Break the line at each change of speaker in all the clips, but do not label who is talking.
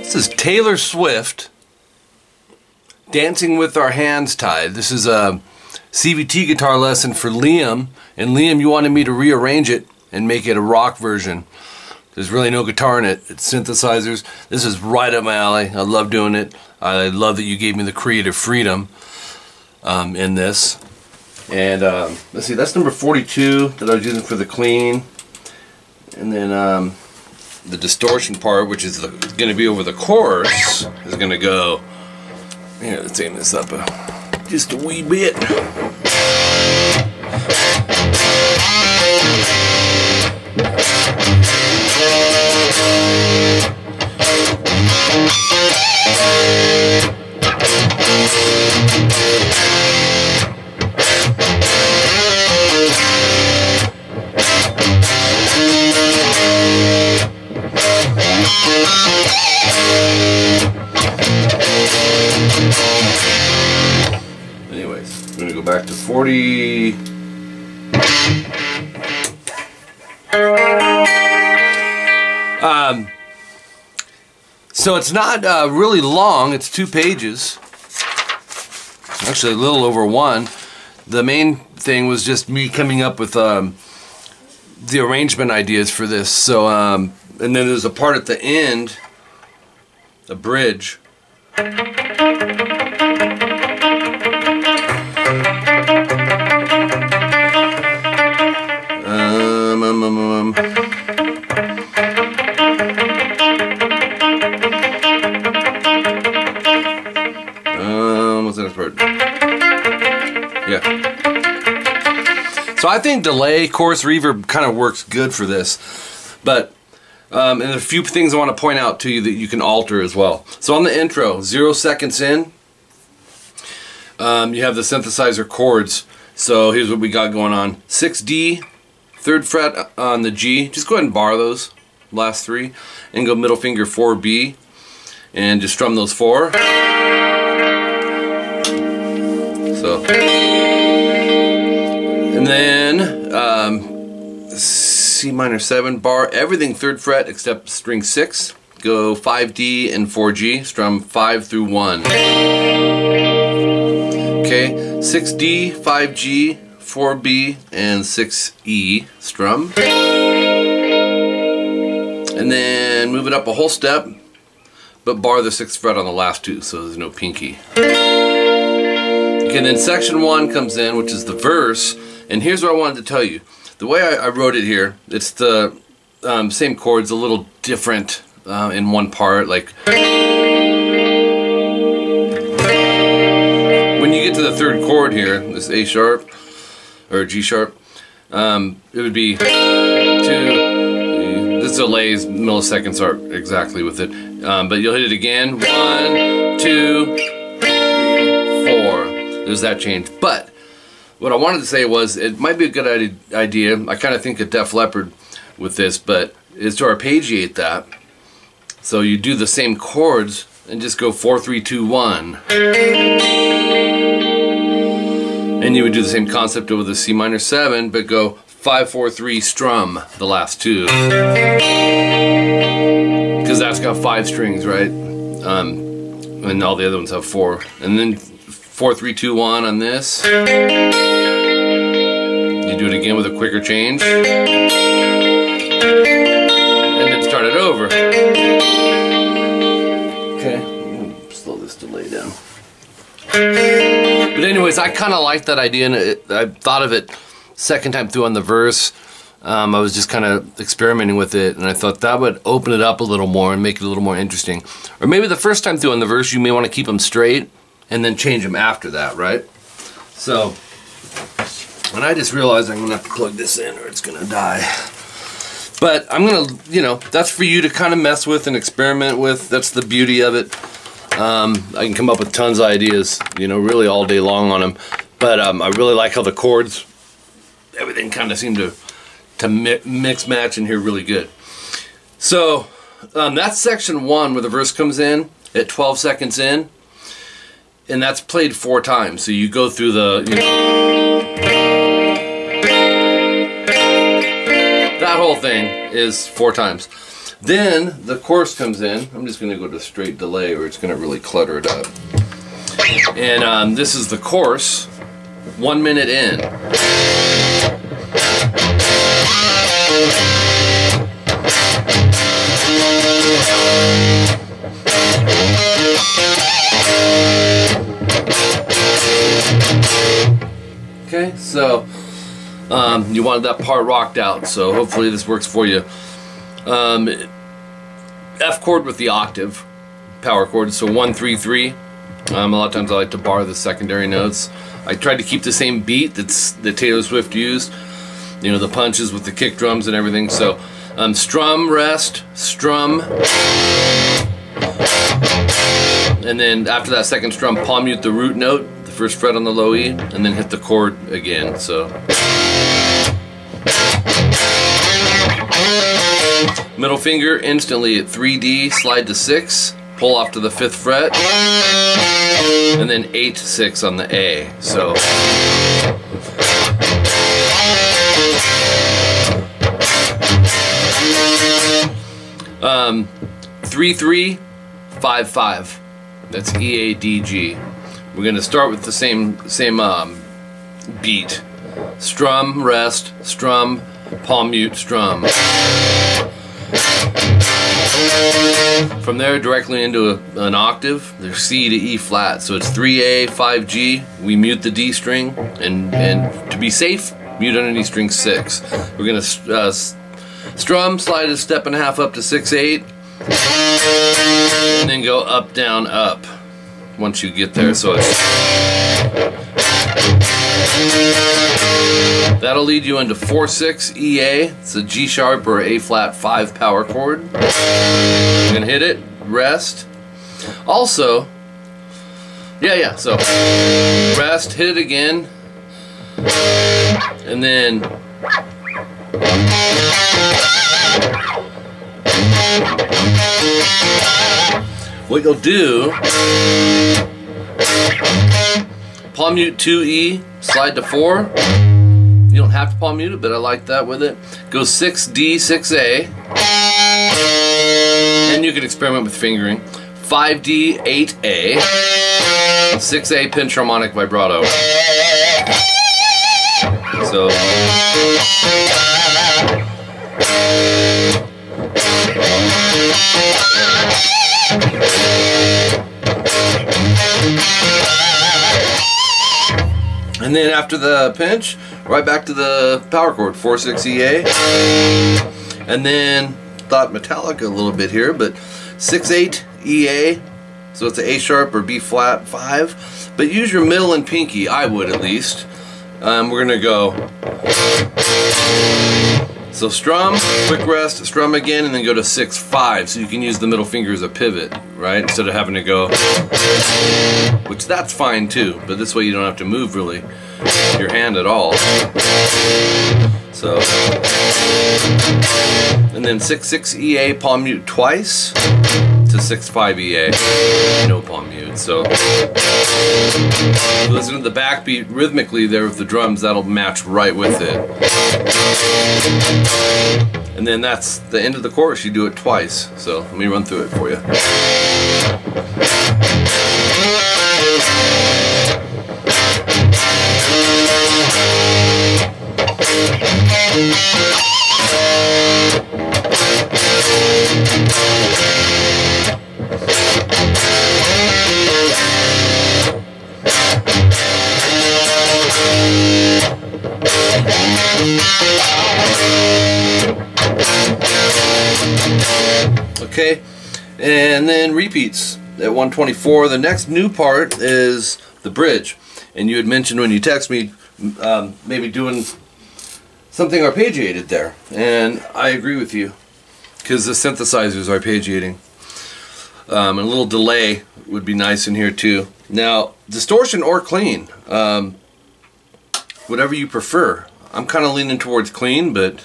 This is Taylor Swift, Dancing with Our Hands Tied. This is a CVT guitar lesson for Liam. And Liam, you wanted me to rearrange it and make it a rock version. There's really no guitar in it. It's synthesizers. This is right up my alley. I love doing it. I love that you gave me the creative freedom in this. And let's see, that's number 42 that I was using for the clean. And then the distortion part, which is going to be over the chorus, is going to go. Here, let's aim this up just a wee bit. Anyways, I'm going to go back to 40. So it's not really long, it's 2 pages. Actually a little over 1. The main thing was just me coming up with the arrangement ideas for this. So, and then there's a part at the end, a bridge. What's the next part? Yeah. So I think delay, chorus, reverb kind of works good for this. But, and a few things I want to point out to you that you can alter as well. So on the intro, 0 seconds in, you have the synthesizer chords. So here's what we got going on. 6D, 3rd fret on the G. Just go ahead and bar those last 3. And go middle finger 4B. And just strum those 4. So, and then C minor 7, bar everything 3rd fret except string 6. Go 5D and 4G, strum 5 through 1. Okay, 6D, 5G, 4B, and 6E, strum. And then move it up a whole step, but bar the 6th fret on the last 2, so there's no pinky. Okay, then section 1 comes in, which is the verse, and here's what I wanted to tell you. The way I wrote it here, it's the same chords, a little different in one part. Like when you get to the 3rd chord here, this A sharp or G sharp, it would be 2. This delays milliseconds are exactly with it, but you'll hit it again. 1, 2, 3, 4. There's that change. But what I wanted to say was it might be a good idea. I kind of think of Def Leppard with this, but is to arpeggiate that. So you do the same chords and just go 4, 3, 2, 1. And you would do the same concept over the C minor 7, but go 5, 4, 3, strum the last 2. Because that's got 5 strings, right? And all the other ones have 4. And then 4, 3, 2, 1 on this. You do it again with a quicker change. And then start it over. Okay, slow this delay down. But anyways, I kind of like that idea, and I thought of it second time through on the verse. I was just kind of experimenting with it, and I thought that would open it up a little more and make it a little more interesting. Or maybe the first time through on the verse, you may want to keep them straight and then change them after that, right? So, and I just realized I'm going to have to plug this in or it's going to die. But I'm going to, you know, that's for you to kind of mess with and experiment with. That's the beauty of it. I can come up with tons of ideas, you know, really all day long on them. But I really like how the chords, everything kind of seemed to mix match in here really good. So that's section 1 where the verse comes in at 12 seconds in, and that's played 4 times. So you go through the, you know, that whole thing is 4 times. Then the chorus comes in. I'm just going to go to straight delay or it's going to really clutter it up. And this is the chorus, 1 minute in. Okay, so you wanted that part rocked out, so hopefully this works for you. F chord with the octave, power chord, so 1, 3, 3. A lot of times I like to bar the secondary notes. I tried to keep the same beat that Taylor Swift used, you know, the punches with the kick drums and everything. So strum, rest, strum, and then after that second strum, palm mute the root note, the first fret on the low E, and then hit the chord again. So middle finger instantly at 3D, slide to 6, pull off to the 5th fret, and then 8, 6 on the A. So 3, 3, 5, 5. That's E, A, D, G. We're going to start with the same beat. Strum, rest, strum, palm mute, strum. From there directly into an octave. There's C to E flat, so it's 3A, 5G. We mute the D string, and to be safe, mute underneath string 6. We're going to strum, slide a step and a half up to 6/8, and then go up, down, up once you get there. So it's, that'll lead you into 4/6 EA. It's a G sharp or A flat 5 power chord. You're gonna hit it, rest. Also, so rest, hit it again, and then what you'll do, palm mute 2E, slide to 4. You don't have to palm mute it, but I like that with it. Go 6D, 6A, and you can experiment with fingering. 5D, 8A, 6A pinch harmonic vibrato. So and then after the pinch, right back to the power chord, 4/6 EA. And then thought Metallica a little bit here, but 6/8 EA. So it's an A sharp or B flat 5. But use your middle and pinky, I would at least. We're gonna go. So strum, quick rest, strum again, and then go to 6/5. So you can use the middle finger as a pivot, right? Instead of having to go, which that's fine too, but this way you don't have to move really your hand at all. So, and then 6/6 EA, palm mute twice to 6/5 EA, no palm mute. So listen to the backbeat rhythmically there with the drums, that'll match right with it. And then that's the end of the chorus, you do it twice. So let me run through it for you. Okay, and then repeats at 124. The next new part is the bridge, and you had mentioned when you text me maybe doing something arpeggiated there, and I agree with you because the synthesizers are arpeggiating. And a little delay would be nice in here too. Now, distortion or clean, whatever you prefer. I'm kind of leaning towards clean, but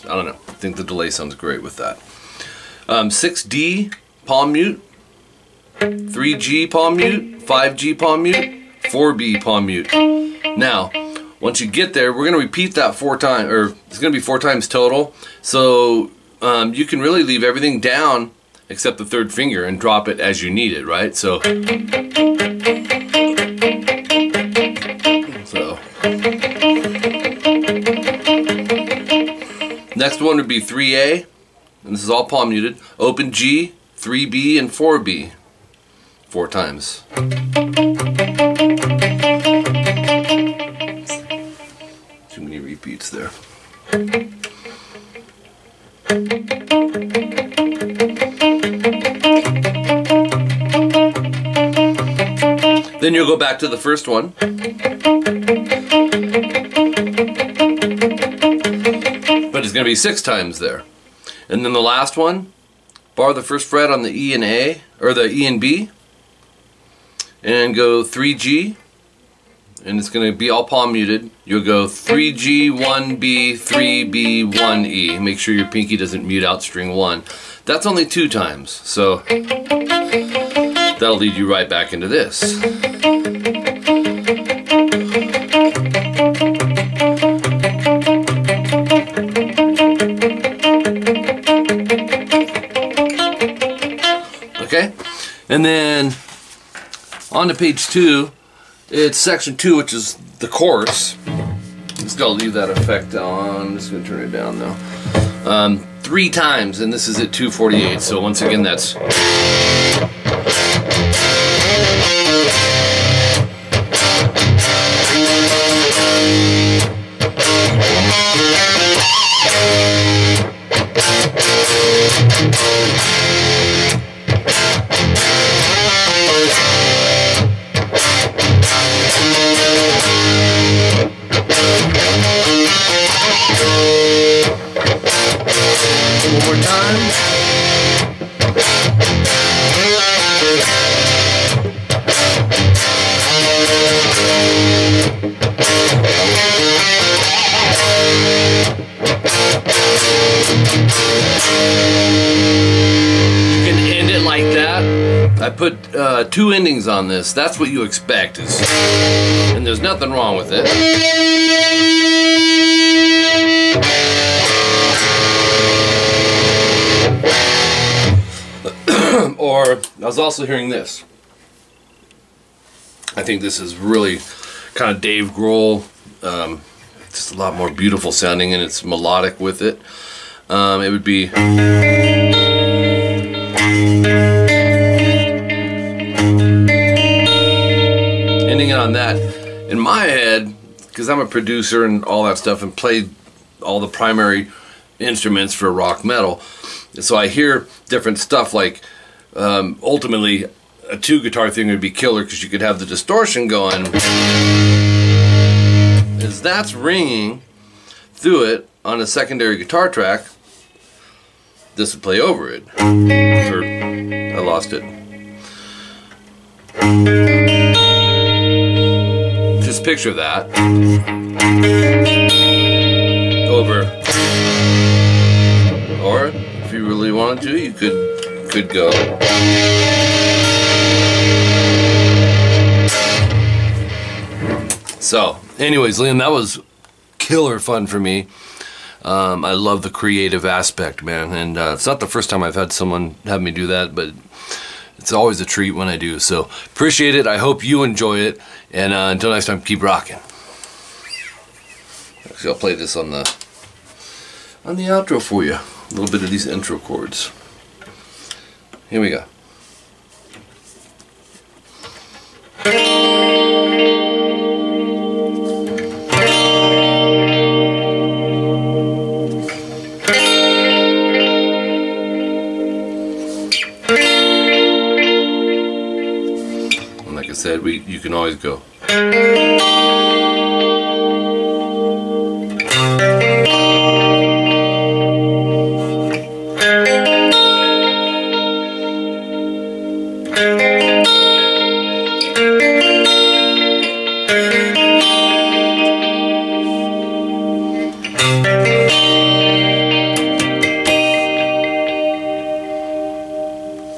I don't know. I think the delay sounds great with that. 6D palm mute, 3G palm mute, 5G palm mute, 4B palm mute. Now, once you get there, we're going to repeat that 4 times, or it's going to be 4 times total. So you can really leave everything down except the 3rd finger and drop it as you need it, right? So next one would be 3A, and this is all palm muted. Open G, 3B, and 4B. 4 times. Too many repeats there. Then you'll go back to the first one. But it's going to be 6 times there. And then the last one, bar the 1st fret on the E and A, or the E and B, and go 3G, and it's going to be all palm muted. You'll go 3G, 1B, 3B, 1E. Make sure your pinky doesn't mute out string 1. That's only 2 times, so that'll lead you right back into this. Okay, and then on to page 2, it's section 2, which is the chorus. Just gotta leave that effect on. I'm just gonna turn it down now. 3 times, and this is at 248. So once again, that's one more time. You can end it like that. I put 2 endings on this. That's what you expect, and there's nothing wrong with it. Or I was also hearing this. I think this is really kind of Dave Grohl, just a lot more beautiful sounding, and it's melodic with it. It would be ending it on that. In my head, because I'm a producer and all that stuff and played all the primary instruments for rock metal, so I hear different stuff like ultimately a 2 guitar thing would be killer because you could have the distortion going as that's ringing through it on a secondary guitar track. This would play over it. Or I lost it. Just picture that over, or if you really wanted to, you could go. So, anyways, Liam, that was killer fun for me. I love the creative aspect, man, and it's not the first time I've had someone have me do that, but it's always a treat when I do. So, appreciate it. I hope you enjoy it, and until next time, keep rocking. Actually, I'll play this on the outro for you. A little bit of these intro chords. Here we go. And like I said, you can always go.